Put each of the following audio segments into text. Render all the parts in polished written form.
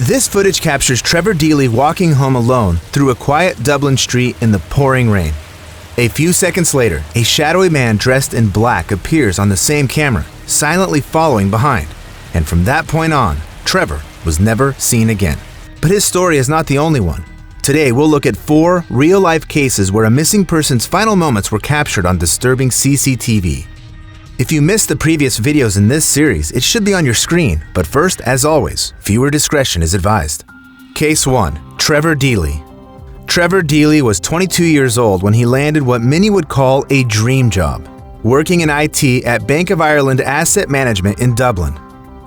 This footage captures Trevor Deely walking home alone through a quiet Dublin street in the pouring rain. A few seconds later, a shadowy man dressed in black appears on the same camera, silently following behind. And from that point on, Trevor was never seen again. But his story is not the only one. Today, we'll look at 4 real-life cases where a missing person's final moments were captured on disturbing CCTV. If you missed the previous videos in this series, it should be on your screen. But first, as always, viewer discretion is advised. Case 1. Trevor Deely. Trevor Deely was 22 years old when he landed what many would call a dream job, working in IT at Bank of Ireland Asset Management in Dublin.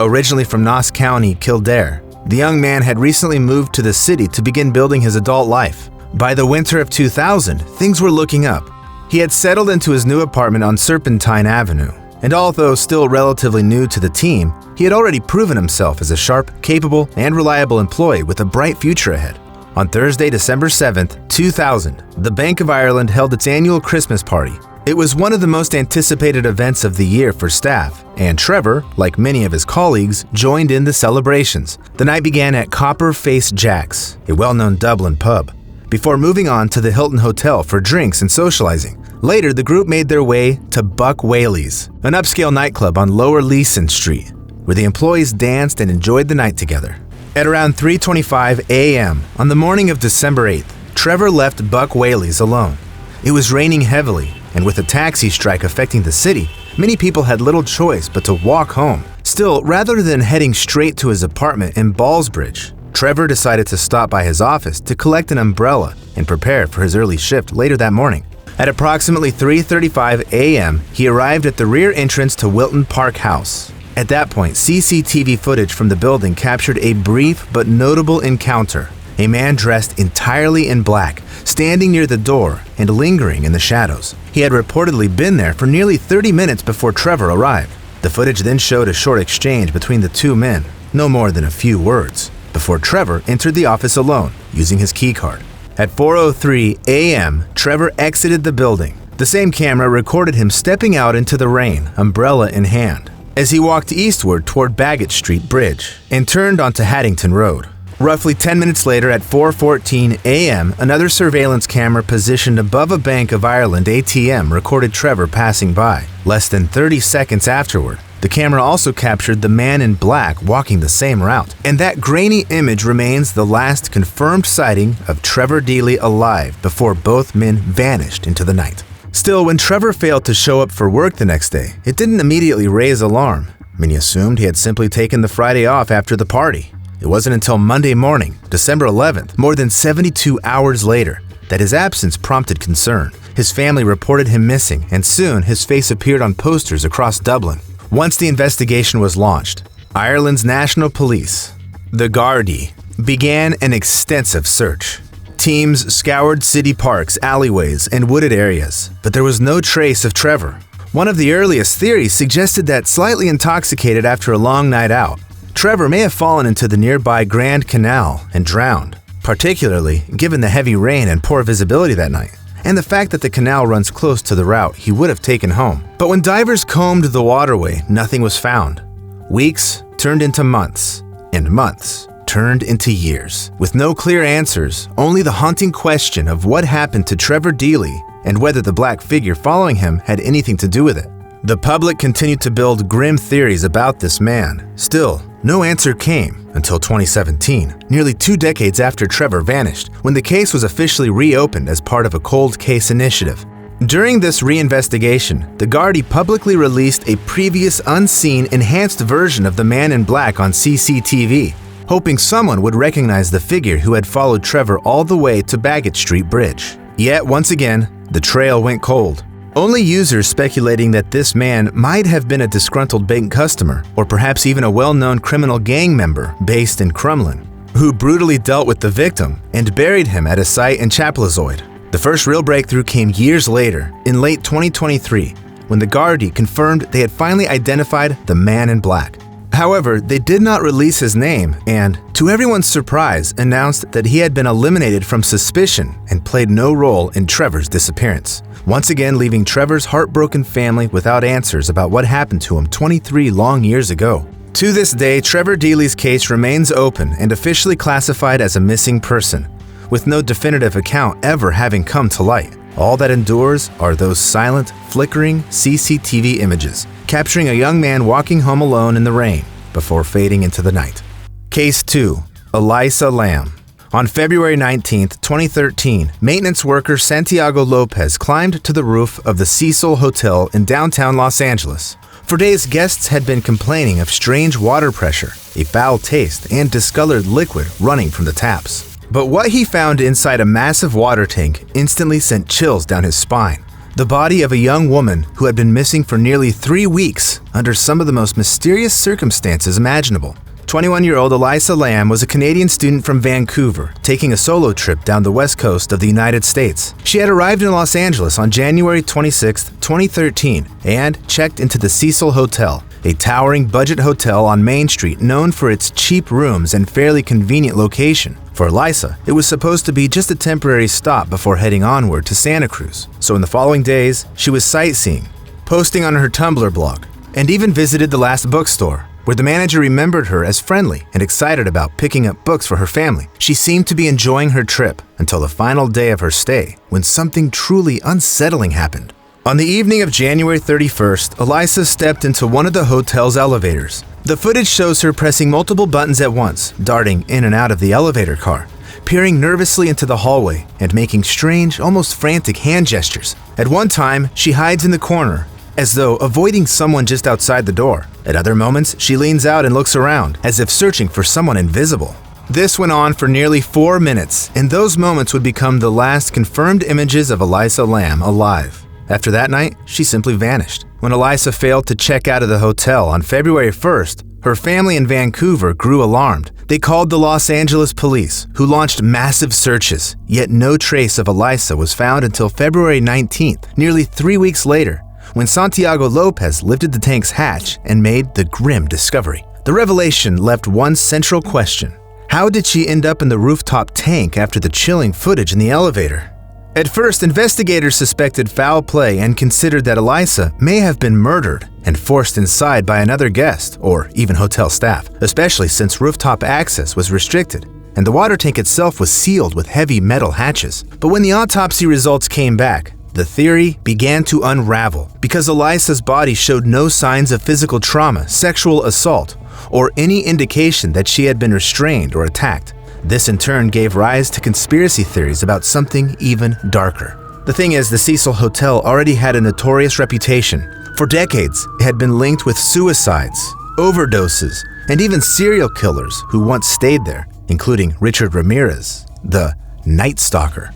Originally from Naas County, Kildare, the young man had recently moved to the city to begin building his adult life. By the winter of 2000, things were looking up. He had settled into his new apartment on Serpentine Avenue, and although still relatively new to the team, he had already proven himself as a sharp, capable, and reliable employee with a bright future ahead. On Thursday, December 7th, 2000, the Bank of Ireland held its annual Christmas party. It was one of the most anticipated events of the year for staff, and Trevor, like many of his colleagues, joined in the celebrations. The night began at Copper Face Jack's, a well-known Dublin pub, before moving on to the Hilton Hotel for drinks and socializing. Later, the group made their way to Buck Whaley's, an upscale nightclub on Lower Leeson Street, where the employees danced and enjoyed the night together. At around 3:25 a.m. on the morning of December 8th, Trevor left Buck Whaley's alone. It was raining heavily, and with a taxi strike affecting the city, many people had little choice but to walk home. Still, rather than heading straight to his apartment in Ballsbridge, Trevor decided to stop by his office to collect an umbrella and prepare for his early shift later that morning. At approximately 3:35 a.m., he arrived at the rear entrance to Wilton Park House. At that point, CCTV footage from the building captured a brief but notable encounter. A man dressed entirely in black, standing near the door and lingering in the shadows. He had reportedly been there for nearly 30 minutes before Trevor arrived. The footage then showed a short exchange between the two men, no more than a few words, before Trevor entered the office alone, using his keycard. At 4:03 a.m., Trevor exited the building. The same camera recorded him stepping out into the rain, umbrella in hand, as he walked eastward toward Bagot Street Bridge and turned onto Haddington Road. Roughly 10 minutes later at 4:14 a.m., another surveillance camera positioned above a Bank of Ireland ATM recorded Trevor passing by. Less than 30 seconds afterward, the camera also captured the man in black walking the same route. And that grainy image remains the last confirmed sighting of Trevor Deely alive before both men vanished into the night. Still, when Trevor failed to show up for work the next day, it didn't immediately raise alarm. Many assumed he had simply taken the Friday off after the party. It wasn't until Monday morning, December 11th, more than 72 hours later, that his absence prompted concern. His family reported him missing, and soon his face appeared on posters across Dublin. Once the investigation was launched, Ireland's National Police, the Gardaí, began an extensive search. Teams scoured city parks, alleyways, and wooded areas, but there was no trace of Trevor. One of the earliest theories suggested that, slightly intoxicated after a long night out, Trevor may have fallen into the nearby Grand Canal and drowned, particularly given the heavy rain and poor visibility that night, and the fact that the canal runs close to the route he would have taken home. But when divers combed the waterway, nothing was found. Weeks turned into months, and months turned into years. With no clear answers, only the haunting question of what happened to Trevor Deely and whether the black figure following him had anything to do with it. The public continued to build grim theories about this man. Still, no answer came until 2017, nearly 2 decades after Trevor vanished, when the case was officially reopened as part of a cold case initiative. During this reinvestigation, the Gardaí publicly released a previous unseen enhanced version of the man in black on CCTV, hoping someone would recognize the figure who had followed Trevor all the way to Bagot Street Bridge. Yet once again, the trail went cold. Only users speculating that this man might have been a disgruntled bank customer, or perhaps even a well-known criminal gang member based in Crumlin, who brutally dealt with the victim and buried him at a site in Chapelzoid. The first real breakthrough came years later, in late 2023, when the Gardaí confirmed they had finally identified the man in black. However, they did not release his name and, to everyone's surprise, announced that he had been eliminated from suspicion and played no role in Trevor's disappearance, once again leaving Trevor's heartbroken family without answers about what happened to him 23 long years ago. To this day, Trevor Deely's case remains open and officially classified as a missing person, with no definitive account ever having come to light. All that endures are those silent, flickering CCTV images, capturing a young man walking home alone in the rain before fading into the night. Case 2. Elisa Lam. On February 19, 2013, maintenance worker Santiago Lopez climbed to the roof of the Cecil Hotel in downtown Los Angeles. For days, guests had been complaining of strange water pressure, a foul taste, and discolored liquid running from the taps. But what he found inside a massive water tank instantly sent chills down his spine. The body of a young woman who had been missing for nearly 3 weeks under some of the most mysterious circumstances imaginable. 21-year-old Elisa Lam was a Canadian student from Vancouver, taking a solo trip down the west coast of the United States. She had arrived in Los Angeles on January 26, 2013, and checked into the Cecil Hotel, a towering budget hotel on Main Street known for its cheap rooms and fairly convenient location. For Elisa, it was supposed to be just a temporary stop before heading onward to Santa Cruz. So in the following days, she was sightseeing, posting on her Tumblr blog, and even visited the last bookstore, where the manager remembered her as friendly and excited about picking up books for her family. She seemed to be enjoying her trip until the final day of her stay, when something truly unsettling happened. On the evening of January 31st, Elisa stepped into one of the hotel's elevators. The footage shows her pressing multiple buttons at once, darting in and out of the elevator car, peering nervously into the hallway and making strange, almost frantic hand gestures. At one time, she hides in the corner, as though avoiding someone just outside the door. At other moments, she leans out and looks around, as if searching for someone invisible. This went on for nearly 4 minutes, and those moments would become the last confirmed images of Elisa Lam alive. After that night, she simply vanished. When Elisa failed to check out of the hotel on February 1st, her family in Vancouver grew alarmed. They called the Los Angeles police, who launched massive searches, yet no trace of Elisa was found until February 19th, nearly 3 weeks later, when Santiago Lopez lifted the tank's hatch and made the grim discovery. The revelation left one central question. How did she end up in the rooftop tank after the chilling footage in the elevator? At first, investigators suspected foul play and considered that Elisa may have been murdered and forced inside by another guest or even hotel staff, especially since rooftop access was restricted and the water tank itself was sealed with heavy metal hatches. But when the autopsy results came back, the theory began to unravel because Elisa's body showed no signs of physical trauma, sexual assault, or any indication that she had been restrained or attacked. This in turn gave rise to conspiracy theories about something even darker. The thing is, the Cecil Hotel already had a notorious reputation. For decades, it had been linked with suicides, overdoses, and even serial killers who once stayed there, including Richard Ramirez, the Night Stalker.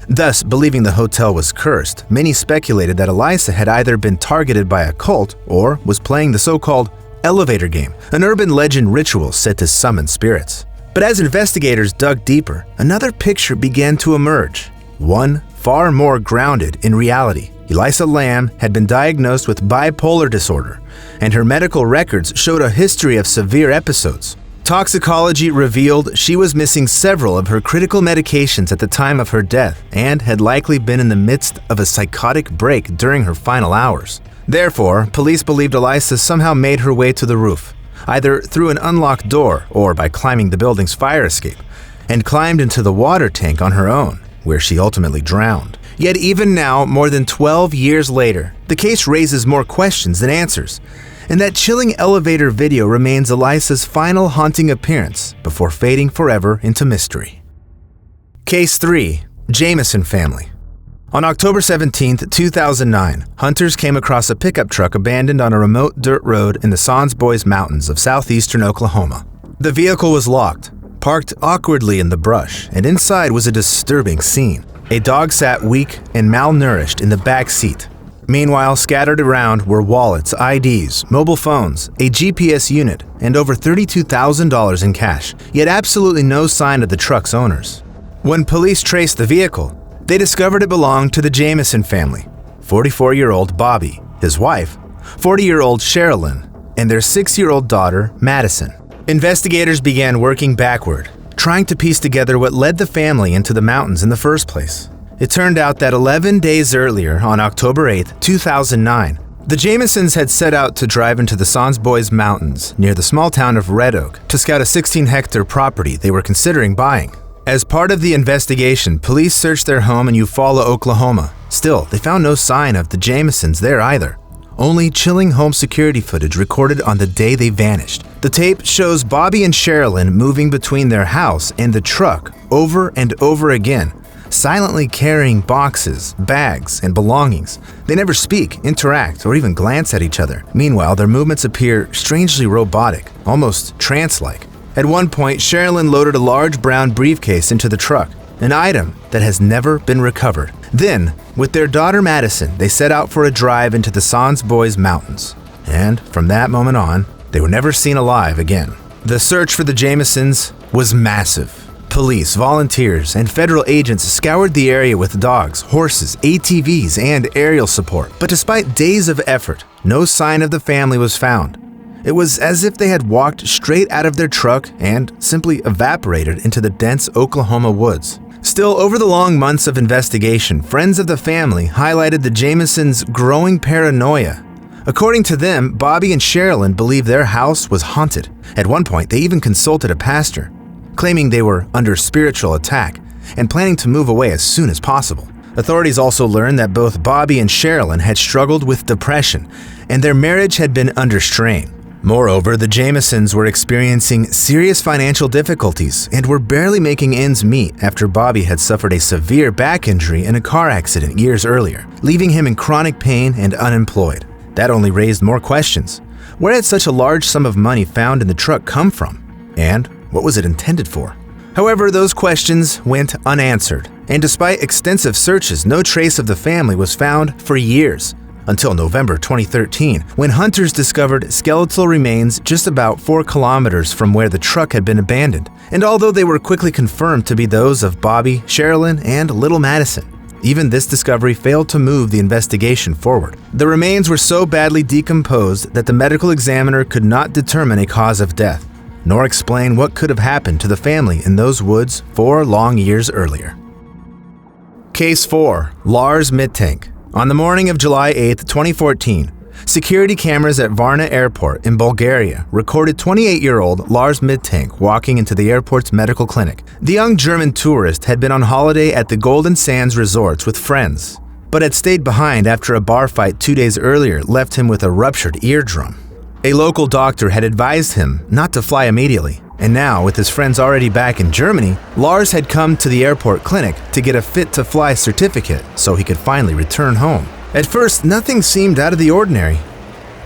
Thus, believing the hotel was cursed, many speculated that Elisa had either been targeted by a cult or was playing the so-called elevator game, an urban legend ritual said to summon spirits. But as investigators dug deeper, another picture began to emerge, one far more grounded in reality. Elisa Lam had been diagnosed with bipolar disorder, and her medical records showed a history of severe episodes. Toxicology revealed she was missing several of her critical medications at the time of her death and had likely been in the midst of a psychotic break during her final hours. Therefore, police believed Elisa somehow made her way to the roof, either through an unlocked door or by climbing the building's fire escape, and climbed into the water tank on her own, where she ultimately drowned. Yet even now, more than 12 years later, the case raises more questions than answers. And that chilling elevator video remains Elisa's final haunting appearance before fading forever into mystery. Case 3. Jameson Family. On October 17, 2009, hunters came across a pickup truck abandoned on a remote dirt road in the Sans Bois Mountains of southeastern Oklahoma. The vehicle was locked, parked awkwardly in the brush, and inside was a disturbing scene. A dog sat weak and malnourished in the back seat. Meanwhile, scattered around were wallets, IDs, mobile phones, a GPS unit, and over $32,000 in cash, yet absolutely no sign of the truck's owners. When police traced the vehicle, they discovered it belonged to the Jameson family, 44-year-old Bobby, his wife, 40-year-old Sherilyn, and their 6-year-old daughter, Madison. Investigators began working backward, trying to piece together what led the family into the mountains in the first place. It turned out that 11 days earlier, on October 8, 2009, The Jamesons had set out to drive into the Sans Bois Mountains near the small town of Red Oak to scout a 16-hectare property they were considering buying. As part of the investigation, police searched their home in Eufaula, Oklahoma. Still, they found no sign of the Jamesons there either. Only chilling home security footage recorded on the day they vanished. The tape shows Bobby and Sherilyn moving between their house and the truck over and over again, silently carrying boxes, bags, and belongings. They never speak, interact, or even glance at each other. Meanwhile, their movements appear strangely robotic, almost trance-like. At one point, Sherilyn loaded a large brown briefcase into the truck, an item that has never been recovered. Then, with their daughter Madison, they set out for a drive into the Sans Bois Mountains. And from that moment on, they were never seen alive again. The search for the Jamesons was massive. Police, volunteers, and federal agents scoured the area with dogs, horses, ATVs, and aerial support. But despite days of effort, no sign of the family was found. It was as if they had walked straight out of their truck and simply evaporated into the dense Oklahoma woods. Still, over the long months of investigation, friends of the family highlighted the Jamesons' growing paranoia. According to them, Bobby and Sherilyn believed their house was haunted. At one point, they even consulted a pastor, claiming they were under spiritual attack and planning to move away as soon as possible. Authorities also learned that both Bobby and Sherilyn had struggled with depression, and their marriage had been under strain. Moreover, the Jamesons were experiencing serious financial difficulties and were barely making ends meet after Bobby had suffered a severe back injury in a car accident years earlier, leaving him in chronic pain and unemployed. That only raised more questions. Where had such a large sum of money found in the truck come from? And what was it intended for? However, those questions went unanswered, and despite extensive searches, no trace of the family was found for years. Until November 2013, when hunters discovered skeletal remains just about 4 kilometers from where the truck had been abandoned. And although they were quickly confirmed to be those of Bobby, Sherilyn, and little Madison, even this discovery failed to move the investigation forward. The remains were so badly decomposed that the medical examiner could not determine a cause of death, nor explain what could have happened to the family in those woods 4 long years earlier. Case 4. Lars Mittank. On the morning of July 8, 2014, security cameras at Varna Airport in Bulgaria recorded 28-year-old Lars Mittank walking into the airport's medical clinic. The young German tourist had been on holiday at the Golden Sands resorts with friends, but had stayed behind after a bar fight 2 days earlier left him with a ruptured eardrum. A local doctor had advised him not to fly immediately, and now, with his friends already back in Germany, Lars had come to the airport clinic to get a fit-to-fly certificate so he could finally return home. At first, nothing seemed out of the ordinary.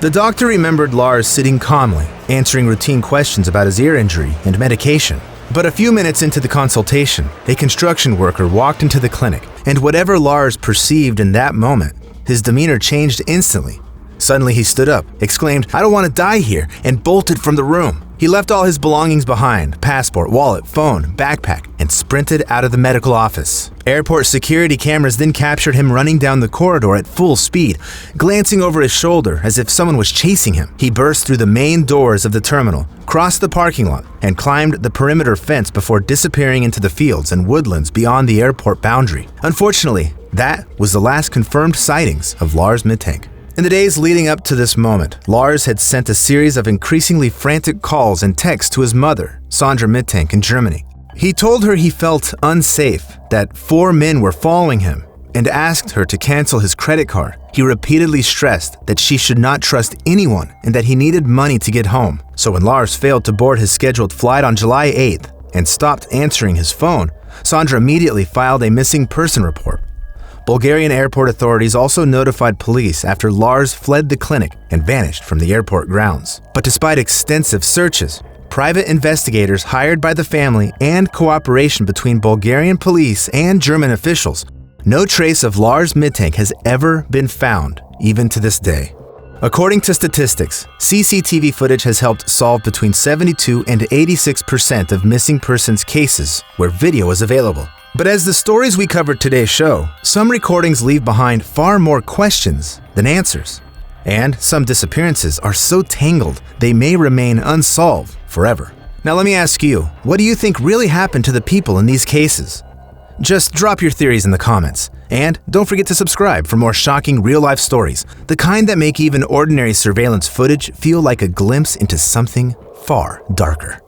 The doctor remembered Lars sitting calmly, answering routine questions about his ear injury and medication. But a few minutes into the consultation, a construction worker walked into the clinic, and whatever Lars perceived in that moment, his demeanor changed instantly. Suddenly he stood up, exclaimed, "I don't want to die here," and bolted from the room. He left all his belongings behind, passport, wallet, phone, backpack, and sprinted out of the medical office. Airport security cameras then captured him running down the corridor at full speed, glancing over his shoulder as if someone was chasing him. He burst through the main doors of the terminal, crossed the parking lot, and climbed the perimeter fence before disappearing into the fields and woodlands beyond the airport boundary. Unfortunately, that was the last confirmed sightings of Lars Mittank. In the days leading up to this moment, Lars had sent a series of increasingly frantic calls and texts to his mother, Sandra Mittank, in Germany. He told her he felt unsafe, that 4 men were following him, and asked her to cancel his credit card. He repeatedly stressed that she should not trust anyone and that he needed money to get home. So when Lars failed to board his scheduled flight on July 8th and stopped answering his phone, Sandra immediately filed a missing person report. Bulgarian airport authorities also notified police after Lars fled the clinic and vanished from the airport grounds. But despite extensive searches, private investigators hired by the family, and cooperation between Bulgarian police and German officials, no trace of Lars Mittank has ever been found, even to this day. According to statistics, CCTV footage has helped solve between 72 and 86% of missing persons cases where video is available. But as the stories we covered today show, some recordings leave behind far more questions than answers. And some disappearances are so tangled they may remain unsolved forever. Now let me ask you, what do you think really happened to the people in these cases? Just drop your theories in the comments. And don't forget to subscribe for more shocking real-life stories, the kind that make even ordinary surveillance footage feel like a glimpse into something far darker.